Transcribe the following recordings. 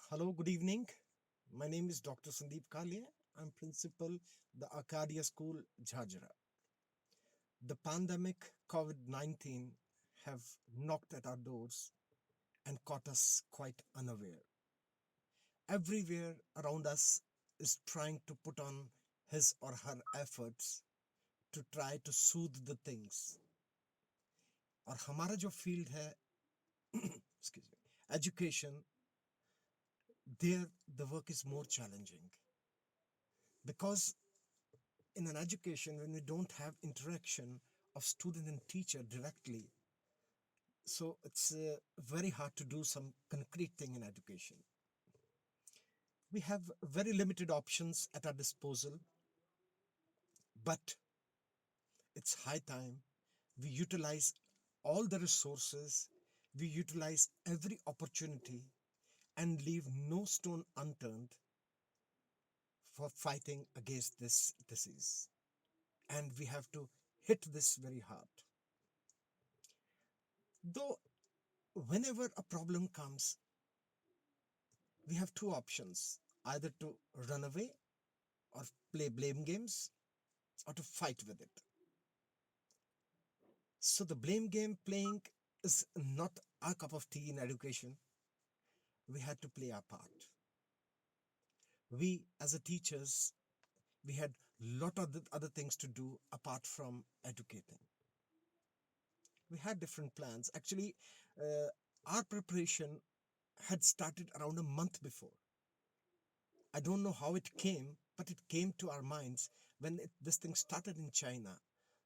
Hello, good evening. My name is Dr. Sandeep Kalia. I'm principal the Arcadia School, Jhajra. The pandemic COVID-19 have knocked at our doors and caught us quite unaware. Everywhere around us is trying to put on his or her efforts to try to soothe the things. और हमारा जो field है, excuse me, education, there the work is more challenging because in an education when we don't have interaction of student and teacher directly, so it's very hard to do some concrete thing in education. We have very limited options at our disposal, but it's high time we utilize all the resources, we utilize every opportunity and leave no stone unturned for fighting against this disease. And we have to hit this very hard. Though whenever a problem comes, we have two options, either to run away or play blame games or to fight with it. So the blame game playing is not our cup of tea in education. We had to play our part. We as a teachers, we had lot of other things to do apart from educating. We had different plans. Actually, our preparation had started around a month before. I don't know how it came, but it came to our minds when this thing started in China.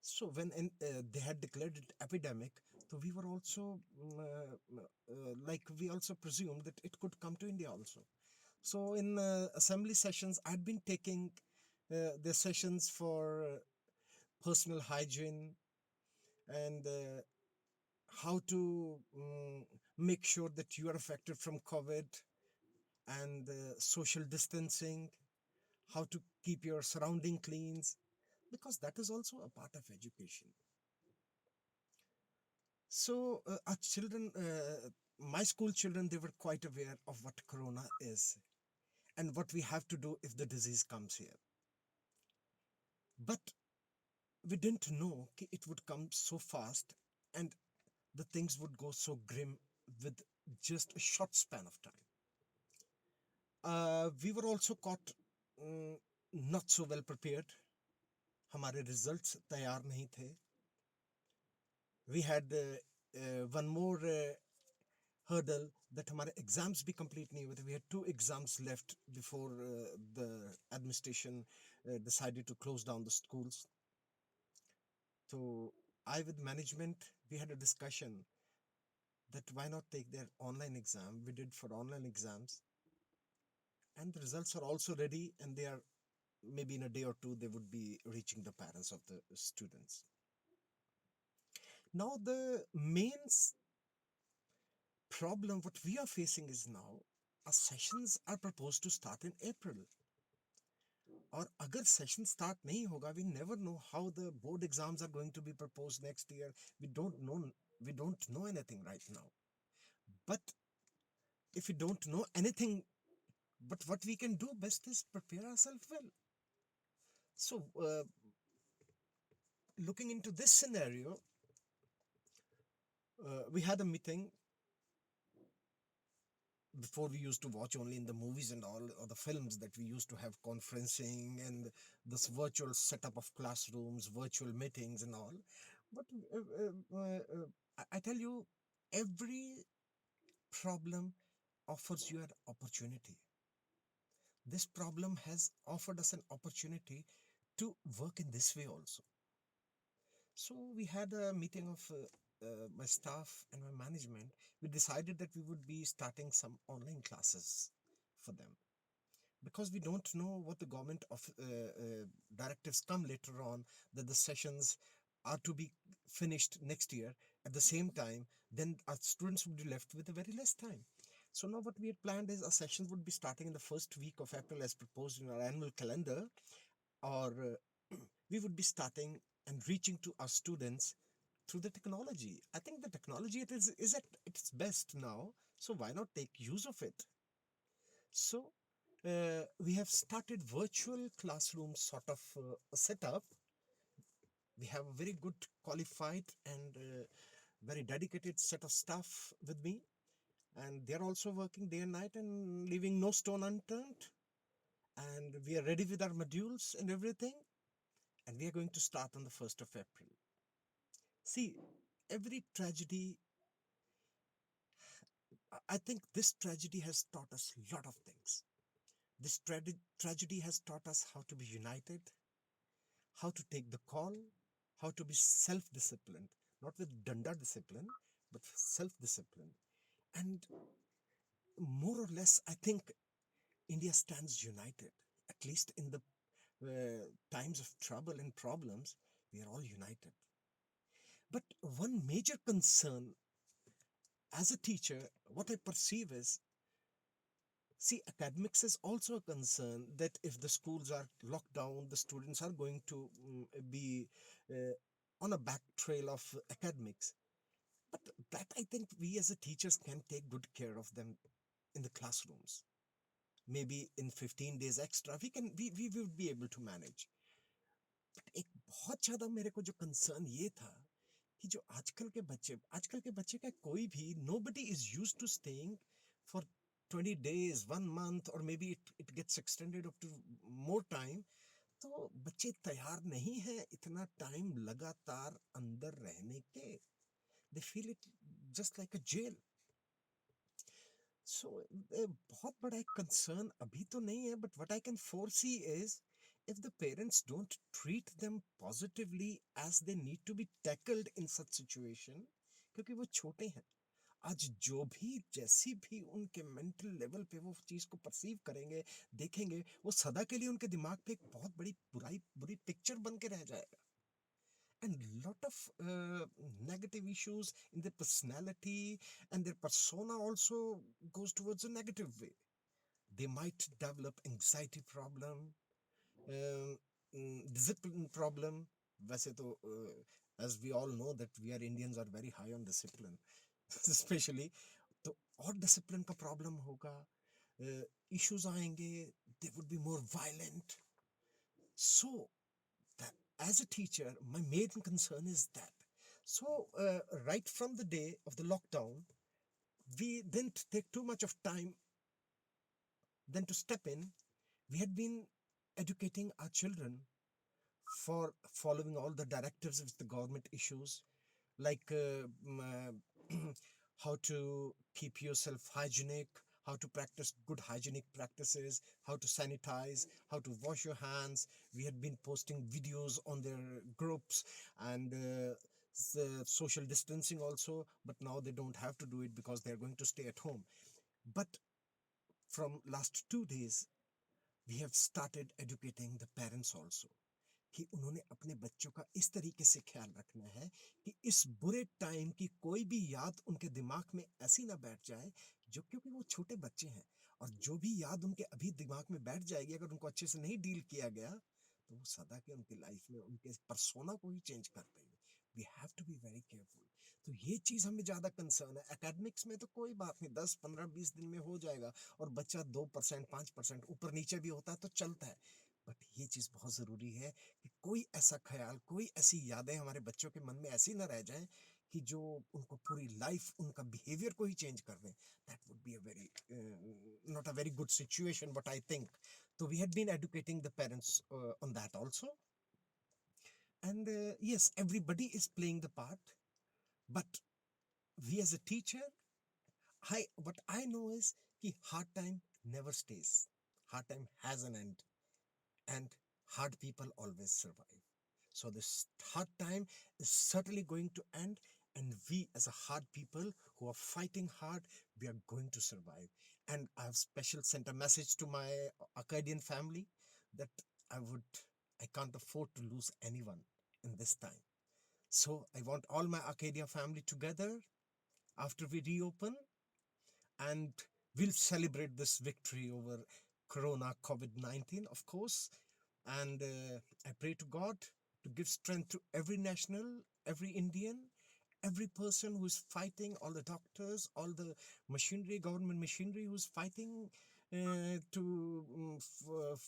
So when they had declared it epidemic, so we were also like we also presumed that it could come to India also. So in assembly sessions, I'd been taking the sessions for personal hygiene and how to make sure that you are affected from COVID and social distancing, how to keep your surrounding clean, because that is also a part of education. So our children, my school children, they were quite aware of what corona is and what we have to do if the disease comes here. But we didn't know it would come so fast and the things would go so grim with just a short span of time. We were also caught not so well prepared. हमारे results तैयार नहीं थे. We had one more hurdle that हमारे exams भी complete नहीं हुए थे. We had 2 exams left before the administration decided to close down the schools. So I with management, we had a discussion that why not take their online exam. We did for online exams and the results are also ready and they are maybe in a day or two they would be reaching the parents of the students. Now the main problem what we are facing is now our sessions are proposed to start in April. और अगर session start नहीं होगा, we never know how the board exams are going to be proposed next year. We don't know anything right now. But if we don't know anything, but what we can do best is prepare ourselves well. So looking into this scenario, we had a meeting. Before we used to watch only in the movies and all or the films that we used to have conferencing and this virtual setup of classrooms, virtual meetings and all. But I tell you, every problem offers you an opportunity. This problem has offered us an opportunity to work in this way also. So we had a meeting of my staff and my management. We decided that we would be starting some online classes for them because we don't know what the government of directives come later on, that the sessions are to be finished next year at the same time, then our students would be left with a very less time. So now what we had planned is our sessions would be starting in the first week of April as proposed in our annual calendar, or we would be starting and reaching to our students through the technology. I think the technology is at its best now, so why not take use of it? So we have started virtual classroom sort of setup. We have a very good qualified and very dedicated set of staff with me, and they're also working day and night and leaving no stone unturned. And we are ready with our modules and everything, and we are going to start on the 1st of April. See, every tragedy, I think this tragedy has taught us a lot of things. This tragedy has taught us how to be united, how to take the call, how to be self-disciplined, not with danda discipline, but self-discipline. And more or less, I think India stands united, at least in the times of trouble and problems, we are all united. But one major concern as a teacher, what I perceive is, see, academics is also a concern that if the schools are locked down, the students are going to be on a back trail of academics. But that I think we as a teachers can take good care of them in the classrooms. Maybe in 15 days extra, we would be able to manage. But एक बहुत ज्यादा मेरे को जो concern ये था कि जो आजकल के बच्चे का कोई भी nobody is used to staying for 20 days 1 month or maybe it gets extended up to more time. तो बच्चे तैयार नहीं है इतना टाइम लगातार अंदर रहने के. they feel it just like a jail. So बहुत बड़ा एक concern अभी तो नहीं है, but what I can foresee is if the parents don't treat them positively as they need to be tackled in such situation, क्योंकि वो छोटे हैं. आज जो भी जैसी भी उनके मेंटल लेवल पे वो चीज को परसीव करेंगे, देखेंगे, वो सदा के लिए उनके दिमाग पे एक बहुत बड़ी बुरी पिक्चर बन के रह जाएगा. And lot of negative issues in their personality, and their persona also goes towards a negative way. They might develop anxiety problem, um, discipline problem. वैसे तो as we all know that we are Indians are very high on discipline, especially. तो और discipline का problem होगा, issues आएंगे, they would be more violent. So that as a teacher, my main concern is that. So, right from the day of the lockdown, we didn't take too much of time then to step in. We had been educating our children for following all the directives which the government issues, like how to keep yourself hygienic, how to practice good hygienic practices, how to sanitize, how to wash your hands. We had been posting videos on their groups, and the social distancing also, but now they don't have to do it because they're going to stay at home. But from last 2 days, we have started educating the parents also, कि उन्होंने अपने बच्चों का इस तरीके से ख्याल रखना है कि इस बुरे टाइम की कोई भी याद उनके दिमाग में ऐसी ना बैठ जाए, जो, क्योंकि वो छोटे बच्चे हैं, और जो भी याद उनके अभी दिमाग में बैठ जाएगी अगर उनको अच्छे से नहीं डील किया गया, तो वो सदा के उनकी लाइफ में उनके पर्सोना को ही चेंज कर देंगे. We have to be very careful. तो ये चीज हमें ज्यादा कंसर्न है. एकेडमिक्स में तो कोई बात नहीं, 10 15 20 दिन में हो जाएगा, और बच्चा 2% 5% ऊपर नीचे भी होता है तो चलता है. बट ये चीज बहुत जरूरी है कि कोई ऐसा ख्याल, कोई ऐसी यादें हमारे बच्चों के मन में ऐसी ना रह जाएं कि जो उनको पूरी लाइफ उनका बिहेवियर को ही चेंज कर दें. That would be a very not a very good situation, but I think. तो we had been educating the parents on that also. And yes, everybody is playing the part, but we as a teacher, what I know is कि hard time never stays. Hard time has an end, and hard people always survive. So this hard time is certainly going to end, and we as a hard people who are fighting hard, we are going to survive. And I have special sent a message to my Akkadian family that I can't afford to lose anyone in this time. So I want all my Arcadia family together after we reopen, and we'll celebrate this victory over Corona COVID-19, of course. And I pray to God to give strength to every national, every Indian, every person who's fighting, all the doctors, all the machinery, government machinery who's fighting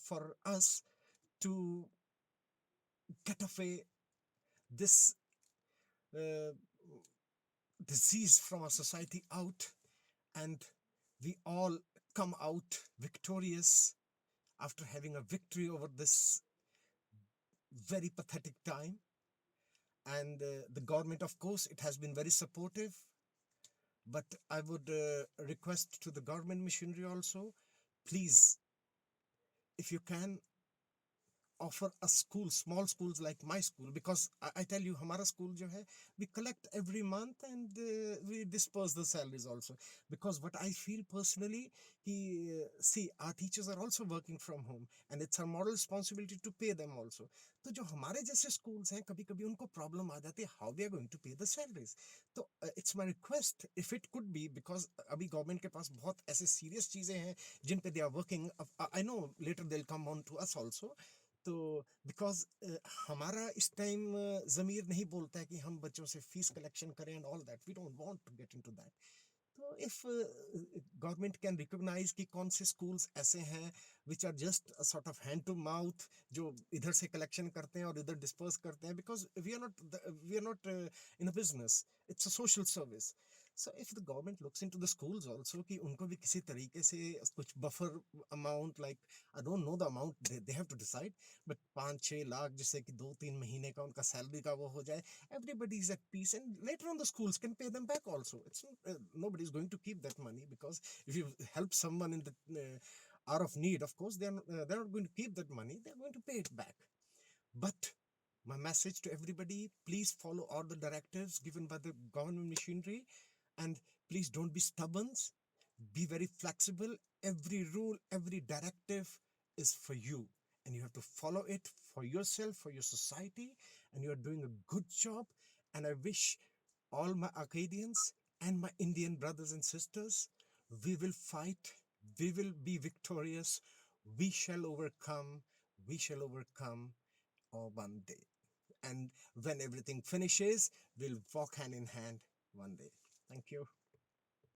for us to get away this uh, disease from our society out, and we all come out victorious after having a victory over this very pathetic time. And the government, of course, it has been very supportive, but I would request to the government machinery also, please, if you can, offer a school, small schools like my school, because I tell you, हमारा school जो है, we collect every month and we disperse the salaries also. Because what I feel personally, see, our teachers are also working from home and it's our moral responsibility to pay them also. तो जो हमारे जैसे schools हैं, कभी कभी उनको problem आ जाती है, how we are going to pay the salaries. तो it's my request, if it could be, because अभी government के पास बहुत ऐसे serious चीजें हैं जिन पे they are working. I know later they'll come on to us also. तो बिकॉज हमारा इस टाइम ज़मीर नहीं बोलता है कि हम बच्चों से फीस कलेक्शन करें and all that, we don't want to get into that. तो इफ गवर्नमेंट कैन रिकॉग्नाइज कि कौन से स्कूल्स ऐसे हैं which are just sort of hand to mouth, जो इधर से कलेक्शन करते हैं और इधर डिस्पर्स करते हैं, because we are not in a business, it's a social service. So if the government looks into the schools also कि उनको भी किसी तरीके से कुछ buffer amount, like I don't know the amount they have to decide, but 5-6 lakh जिससे कि 2-3 महीने का उनका सैलरी का वो हो जाए, everybody is at peace, and later on the schools can pay them back also. It's nobody is going to keep that money, because if you help someone in the hour of need, of course they're not going to keep that money, they're going to pay it back. But my message to everybody, please follow all the directives given by the government machinery, and please don't be stubborn, be very flexible. Every rule, every directive is for you, and you have to follow it for yourself, for your society, and you are doing a good job. And I wish all my Acadians and my Indian brothers and sisters, we will fight, we will be victorious, we shall overcome, we shall overcome one day. And when everything finishes, we'll walk hand in hand one day. Thank you.